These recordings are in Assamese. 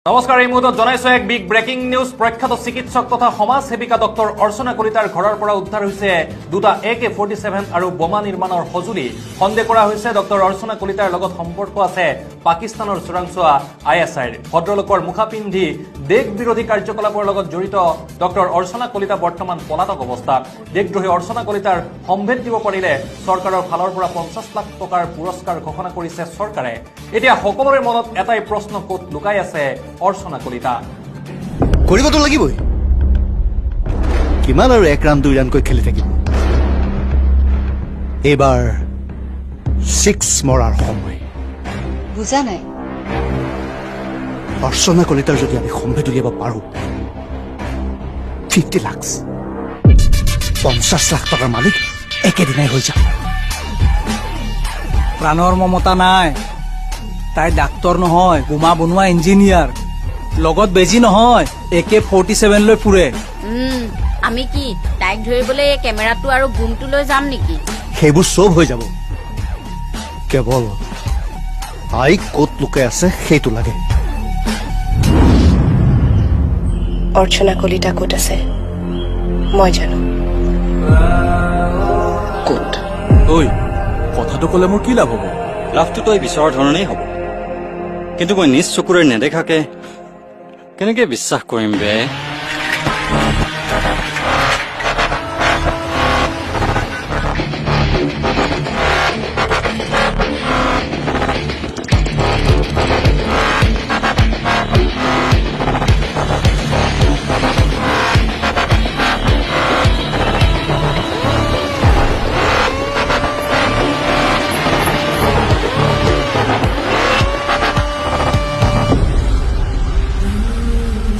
নমস্কাৰ, এই মুহূৰ্তত জনাইছো এক বিগ ব্ৰেকিং নিউজ। প্ৰখ্যাত চিকিৎসক তথা সমাজ সেৱিকা ডক্টৰ অৰ্চনা কলিতাৰ ঘৰৰ পৰা উদ্ধাৰ হৈছে দুটা AK-47 আৰু বোমা নিৰ্মাণৰ সঁজুলি। সন্দেহ কৰা হৈছে ডক্টৰ অৰ্চনা কলিতাৰ লগত সম্পৰ্ক আছে পাকিস্তানৰ চোৰাংচোৱা ISIৰ। ভদ্ৰলোকৰ মুখা পিন্ধি দেশ বিৰোধী কাৰ্যকলাপৰ লগত জড়িত ডক্টৰ অৰ্চনা কলিতা বৰ্তমান পলাতক অৱস্থাত। দেশদ্ৰোহী অৰ্চনা কলিতাৰ সম্ভেদ দিব পাৰিলে চৰকাৰৰ ফালৰ পৰা 50 লাখ টকাৰ পুৰস্কাৰ ঘোষণা কৰিছে চৰকাৰে। এতিয়া সকলোৰে মনত এটাই প্ৰশ্ন, ক'ত লুকাই আছে অৰ্চনা কলিতা? কৰিবতো লাগিবই। কিমান আৰু 1 ৰান 2 ৰানকৈ খেলি থাকিব? এইবাৰ 6 মৰাৰ সময়। বুজা নাই। অৰ্চনা কলিতাৰ যদি আমি সম্ভেদ উলিয়াব পাৰো, 50 লাখ 50 লাখ টকাৰ মালিক একেদিনাই হৈ যাব। প্ৰাণৰ মমতা নাই। তাই ডাক্তৰ নহয়, বোমা বনোৱা ইঞ্জিনিয়াৰ। লগত বেজি নহয়, AK-47 লৈ ফুৰে। আমি কি তাইক ধৰিবলৈ এই কেমেৰাটো আৰু বুমটো লৈ যাম নেকি? সেইবোৰ চব হৈ যাব। কেৱল তাই ক'ত লুকাই আছে সেইটো লাগে। অৰ্চনা কলিতা ক'ত আছে মই জানো। ক'ত? ঐ, কথাটো ক'লে মোৰ কি লাভ হ'ব? লাভটো তই বিচৰা ধৰণেই হ'ব, কিন্তু মই নিজ চকুৰে নেদেখাকে কেনেকে বিশ্বাস কৰিম বে?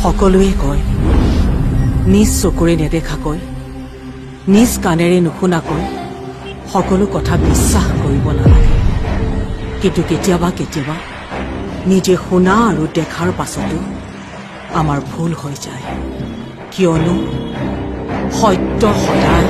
সকলোৱে কয় নিজ চকুৰে নেদেখাকৈ, নিজ কাণেৰে নুশুনাকৈ সকলো কথা বিশ্বাস কৰিব নালাগে। কিন্তু কেতিয়াবা কেতিয়াবা নিজে শুনা আৰু দেখাৰ পাছতো আমাৰ ভুল হৈ যায়, কিয়নো সত্য সদায়